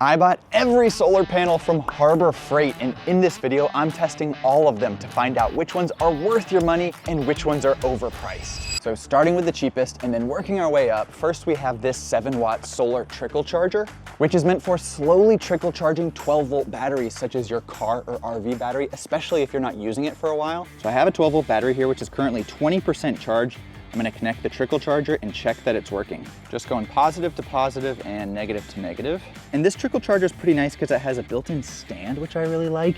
I bought every solar panel from Harbor Freight, and in this video, I'm testing all of them to find out which ones are worth your money and which ones are overpriced. So starting with the cheapest and then working our way up, first we have this 7-watt solar trickle charger, which is meant for slowly trickle charging 12-volt batteries, such as your car or RV battery, especially if you're not using it for a while. So I have a 12-volt battery here, which is currently 20% charged. I'm gonna connect the trickle charger and check that it's working. Just going positive to positive and negative to negative. And this trickle charger is pretty nice because it has a built-in stand, which I really like.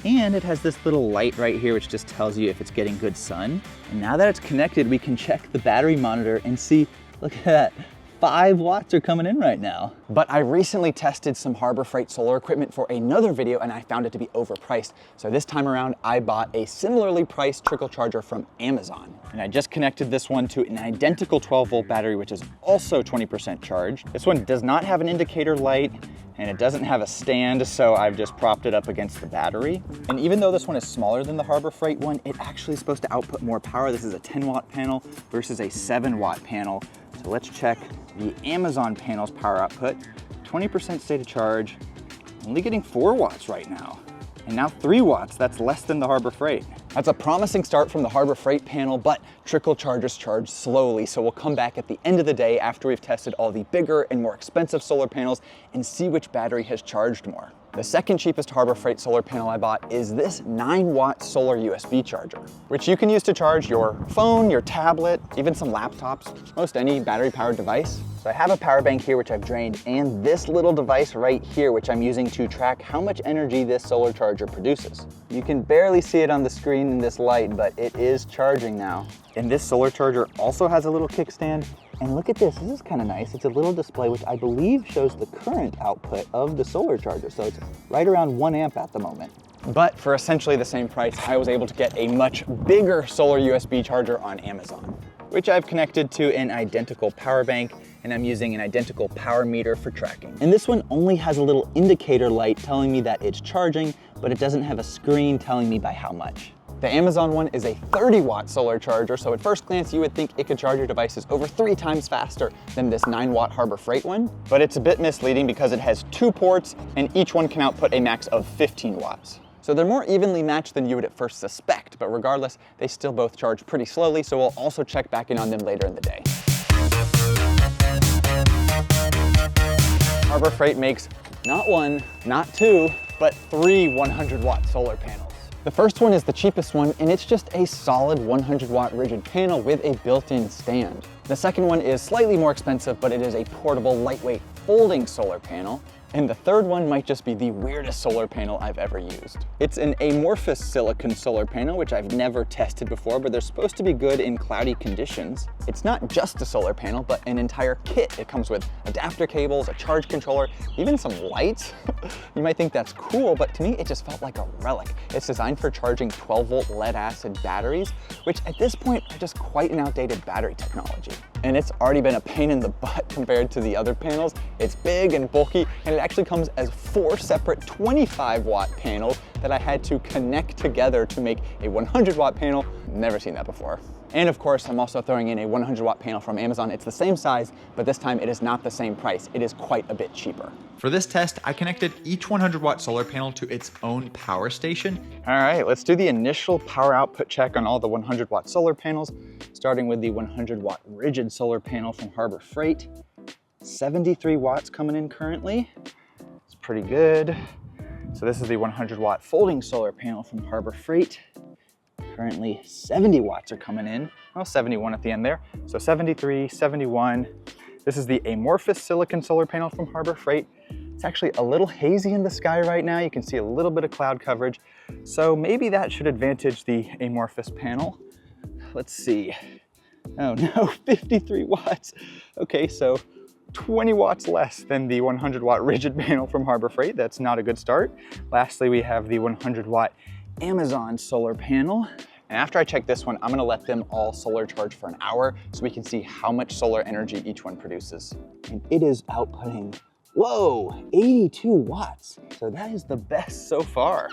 And it has this little light right here, which just tells you if it's getting good sun. And now that it's connected, we can check the battery monitor and see, look at that. 5 watts are coming in right now. But I recently tested some Harbor Freight solar equipment for another video and I found it to be overpriced. So this time around, I bought a similarly priced trickle charger from Amazon. And I just connected this one to an identical 12-volt battery, which is also 20% charged. This one does not have an indicator light and it doesn't have a stand, so I've just propped it up against the battery. And even though this one is smaller than the Harbor Freight one, it actually is supposed to output more power. This is a 10-watt panel versus a 7-watt panel. So let's check the Amazon panel's power output. 20% state of charge, only getting 4 watts right now. And now 3 watts, that's less than the Harbor Freight. That's a promising start from the Harbor Freight panel, but trickle chargers charge slowly, so we'll come back at the end of the day after we've tested all the bigger and more expensive solar panels and see which battery has charged more. The second cheapest Harbor Freight solar panel I bought is this 9-watt solar USB charger, which you can use to charge your phone, your tablet, even some laptops, most any battery-powered device. So I have a power bank here, which I've drained, and this little device right here, which I'm using to track how much energy this solar charger produces. You can barely see it on the screen in this light, but it is charging now. And this solar charger also has a little kickstand. And look at this is kind of nice. It's a little display, which I believe shows the current output of the solar charger. So it's right around 1 amp at the moment. But for essentially the same price, I was able to get a much bigger solar USB charger on Amazon, which I've connected to an identical power bank, and I'm using an identical power meter for tracking. And this one only has a little indicator light telling me that it's charging, but it doesn't have a screen telling me by how much. The Amazon one is a 30-watt solar charger, so at first glance you would think it could charge your devices over 3 times faster than this 9-watt Harbor Freight one, but it's a bit misleading because it has 2 ports and each one can output a max of 15 watts. So they're more evenly matched than you would at first suspect, but regardless, they still both charge pretty slowly, so we'll also check back in on them later in the day. Harbor Freight makes not 1, not 2, but 3 100-watt solar panels. The first one is the cheapest one, and it's just a solid 100-watt rigid panel with a built-in stand. The second one is slightly more expensive, but it is a portable, lightweight, folding solar panel. And the third one might just be the weirdest solar panel I've ever used. It's an amorphous silicon solar panel, which I've never tested before, but they're supposed to be good in cloudy conditions. It's not just a solar panel, but an entire kit. It comes with adapter cables, a charge controller, even some lights. You might think that's cool, but to me, it just felt like a relic. It's designed for charging 12-volt lead-acid batteries, which at this point are just quite an outdated battery technology. And it's already been a pain in the butt compared to the other panels. It's big and bulky, and it actually comes as 4 separate 25-watt panels that I had to connect together to make a 100-watt panel. Never seen that before. And of course, I'm also throwing in a 100-watt panel from Amazon. It's the same size, but this time it is not the same price. It is quite a bit cheaper. For this test, I connected each 100-watt solar panel to its own power station. All right, let's do the initial power output check on all the 100-watt solar panels, starting with the 100-watt rigid solar panel from Harbor Freight. 73 watts coming in currently. It's pretty good. So this is the 100-watt folding solar panel from Harbor Freight. Currently 70 watts are coming in. Well, 71 at the end there. So 73, 71. This is the amorphous silicon solar panel from Harbor Freight. It's actually a little hazy in the sky right now. You can see a little bit of cloud coverage. So maybe that should advantage the amorphous panel. Let's see. Oh no, 53 watts. Okay, so 20 watts less than the 100-watt rigid panel from Harbor Freight. That's not a good start. Lastly, we have the 100-watt Amazon solar panel. And after I check this one, I'm gonna let them all solar charge for an hour so we can see how much solar energy each one produces. And it is outputting, whoa, 82 watts. So that is the best so far.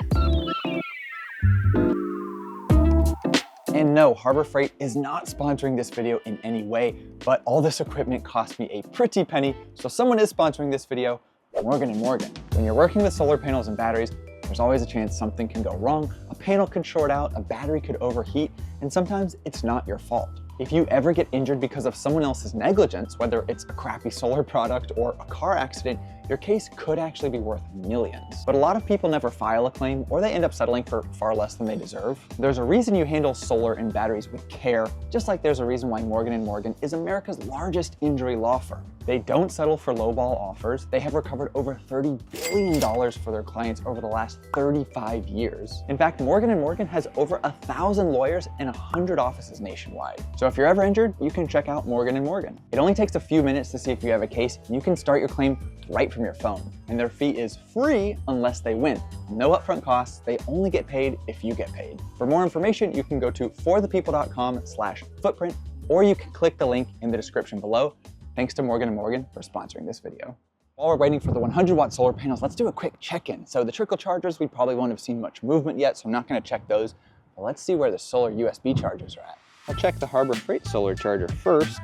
And no, Harbor Freight is not sponsoring this video in any way, but all this equipment cost me a pretty penny, so someone is sponsoring this video. Morgan & Morgan. When you're working with solar panels and batteries, there's always a chance something can go wrong, a panel can short out, a battery could overheat, and sometimes it's not your fault. If you ever get injured because of someone else's negligence, whether it's a crappy solar product or a car accident, your case could actually be worth millions. But a lot of people never file a claim, or they end up settling for far less than they deserve. There's a reason you handle solar and batteries with care, just like there's a reason why Morgan & Morgan is America's largest injury law firm. They don't settle for lowball offers. They have recovered over $30 billion for their clients over the last 35 years. In fact, Morgan & Morgan has over 1,000 lawyers and 100 offices nationwide. So if you're ever injured, you can check out Morgan & Morgan. It only takes a few minutes to see if you have a case. You can start your claim right from your phone. And their fee is free unless they win. No upfront costs, they only get paid if you get paid. For more information, you can go to forthepeople.com/footprint, or you can click the link in the description below. Thanks to Morgan & Morgan for sponsoring this video. While we're waiting for the 100-watt solar panels, let's do a quick check-in. So the Trickle chargers, we probably won't have seen much movement yet, so I'm not gonna check those. But let's see where the solar USB chargers are at. I'll check the Harbor Freight solar charger first.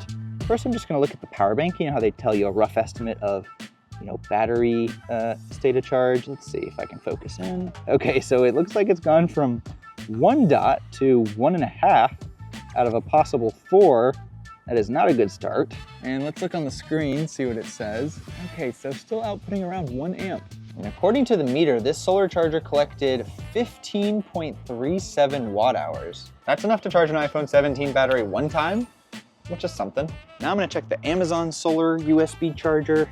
First, I'm just gonna look at the power bank. You know how they tell you a rough estimate of battery state of charge. Let's see if I can focus in. Okay, so it looks like it's gone from 1 dot to 1.5 out of a possible 4. That is not a good start. And let's look on the screen, see what it says. Okay, so still outputting around 1 amp. And according to the meter, this solar charger collected 15.37 watt hours. That's enough to charge an iPhone 17 battery one time, which is something. Now I'm gonna check the Amazon solar USB charger.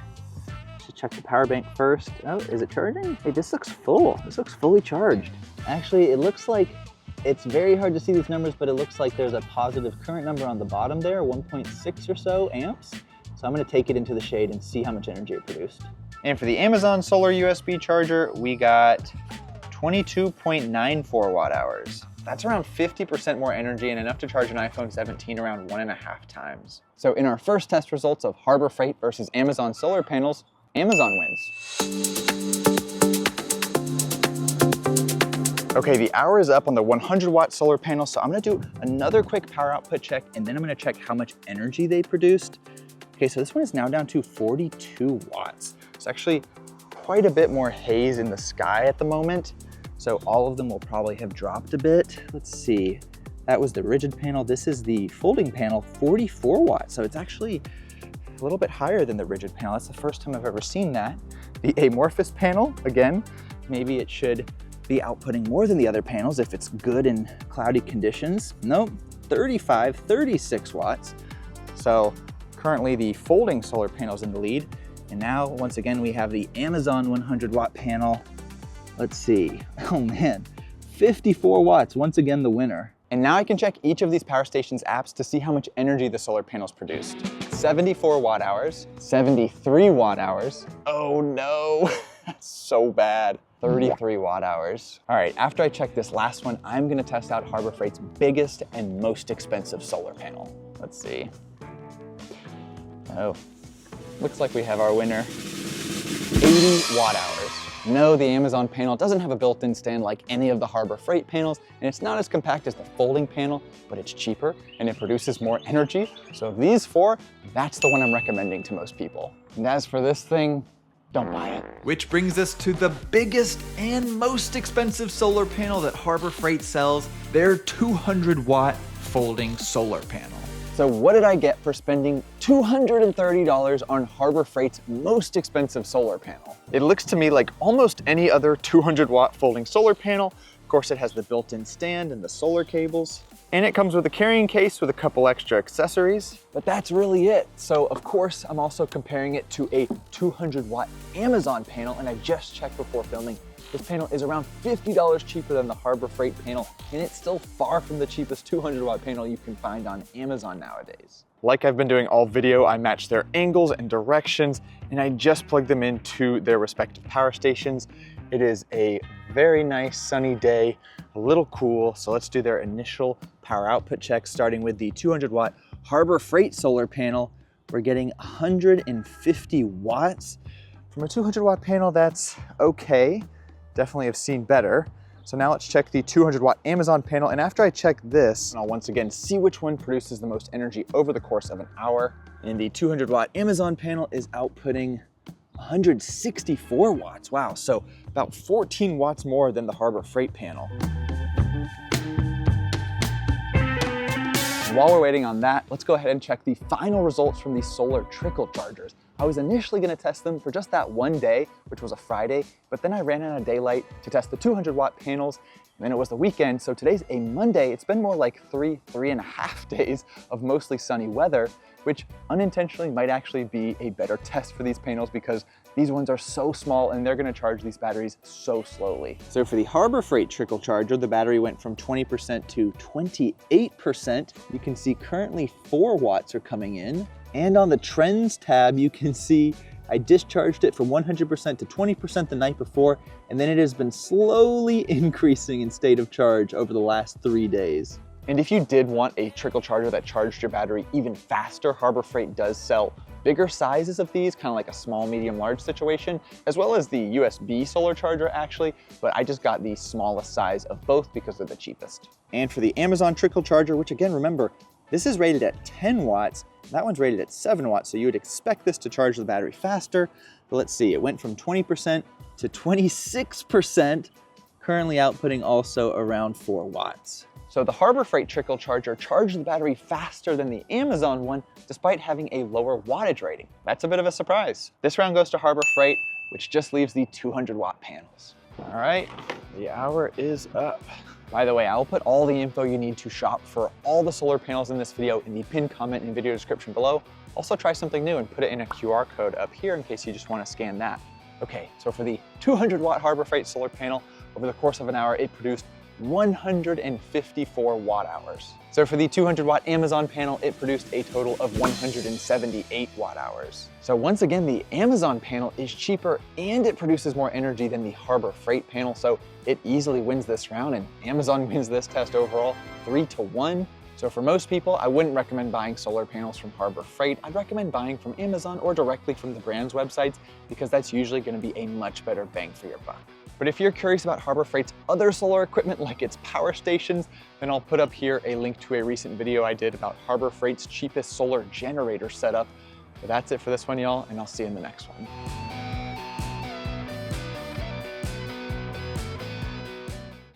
Just check the power bank first. Oh, is it charging? Hey, this looks full. This looks fully charged. Actually, it looks like it's very hard to see these numbers, but it looks like there's a positive current number on the bottom there, 1.6 or so amps. So I'm gonna take it into the shade and see how much energy it produced. And for the Amazon solar USB charger, we got 22.94 watt hours. That's around 50% more energy and enough to charge an iPhone 17 around 1.5 times. So in our first test results of Harbor Freight versus Amazon solar panels, Amazon wins. Okay, the hour is up on the 100-watt solar panel, so I'm gonna do another quick power output check, and then I'm gonna check how much energy they produced. Okay, so this one is now down to 42 watts. It's actually quite a bit more haze in the sky at the moment, so all of them will probably have dropped a bit. Let's see, that was the rigid panel. This is the folding panel, 44 watts, so it's actually a little bit higher than the rigid panel. That's the first time I've ever seen that. The amorphous panel, again, maybe it should be outputting more than the other panels if it's good in cloudy conditions. Nope, 36 watts. So currently the folding solar panel's in the lead. And now, once again, we have the Amazon 100-watt panel. Let's see, oh man, 54 watts, once again the winner. And now I can check each of these power stations apps to see how much energy the solar panels produced. 74 watt hours, 73 watt hours. Oh no, that's so bad. 33 watt hours. All right, after I check this last one, I'm gonna test out Harbor Freight's biggest and most expensive solar panel. Let's see. Oh, looks like we have our winner. 80 watt hours. No, the Amazon panel doesn't have a built-in stand like any of the Harbor Freight panels, and it's not as compact as the folding panel, but it's cheaper and it produces more energy. So of these 4, that's the one I'm recommending to most people. And as for this thing, don't buy it. Which brings us to the biggest and most expensive solar panel that Harbor Freight sells, their 200-watt folding solar panel. So what did I get for spending $230 on Harbor Freight's most expensive solar panel? It looks to me like almost any other 200-watt folding solar panel. Of course, it has the built-in stand and the solar cables. And it comes with a carrying case with a couple extra accessories, but that's really it. So of course, I'm also comparing it to a 200-watt Amazon panel, and I just checked before filming. This panel is around $50 cheaper than the Harbor Freight panel, and it's still far from the cheapest 200-watt panel you can find on Amazon nowadays. Like I've been doing all video, I matched their angles and directions, and I just plugged them into their respective power stations. It is a very nice sunny day, a little cool, so let's do their initial power output check, starting with the 200-watt Harbor Freight solar panel. We're getting 150 watts. From a 200-watt panel, that's okay. Definitely have seen better. So now let's check the 200-watt Amazon panel, and after I check this, I'll once again see which one produces the most energy over the course of an hour. And the 200-watt Amazon panel is outputting 164 watts. Wow, so about 14 watts more than the Harbor Freight panel. And while we're waiting on that, let's go ahead and check the final results from these solar trickle chargers. I was initially gonna test them for just that one day, which was a Friday, but then I ran out of daylight to test the 200 watt panels, and then it was the weekend, so today's a Monday. It's been more like three and a half days of mostly sunny weather, which unintentionally might actually be a better test for these panels because these ones are so small and they're gonna charge these batteries so slowly. So for the Harbor Freight trickle charger, the battery went from 20% to 28%. You can see currently 4 watts are coming in. And on the trends tab, you can see I discharged it from 100% to 20% the night before, and then it has been slowly increasing in state of charge over the last 3 days. And if you did want a trickle charger that charged your battery even faster, Harbor Freight does sell bigger sizes of these, kind of like a small, medium, large situation, as well as the USB solar charger actually, but I just got the smallest size of both because they're the cheapest. And for the Amazon trickle charger, which again, remember, this is rated at 10 watts, that one's rated at 7 watts, so you would expect this to charge the battery faster, but let's see, it went from 20% to 26%, currently outputting also around 4 watts. So the Harbor Freight trickle charger charged the battery faster than the Amazon one, despite having a lower wattage rating. That's a bit of a surprise. This round goes to Harbor Freight, which just leaves the 200 watt panels. All right, the hour is up. By the way, I'll put all the info you need to shop for all the solar panels in this video in the pinned comment and video description below. Also try something new and put it in a QR code up here in case you just want to scan that. Okay, so for the 200 watt Harbor Freight solar panel, over the course of an hour, it produced 154 watt hours. So for the 200 watt Amazon panel, it produced a total of 178 watt hours. So once again, the Amazon panel is cheaper and it produces more energy than the Harbor Freight panel, so it easily wins this round, and Amazon wins this test overall 3-1. So for most people, I wouldn't recommend buying solar panels from Harbor Freight. I'd recommend buying from Amazon or directly from the brand's websites because that's usually gonna be a much better bang for your buck. But if you're curious about Harbor Freight's other solar equipment like its power stations, then I'll put up here a link to a recent video I did about Harbor Freight's cheapest solar generator setup. But that's it for this one, y'all, and I'll see you in the next one.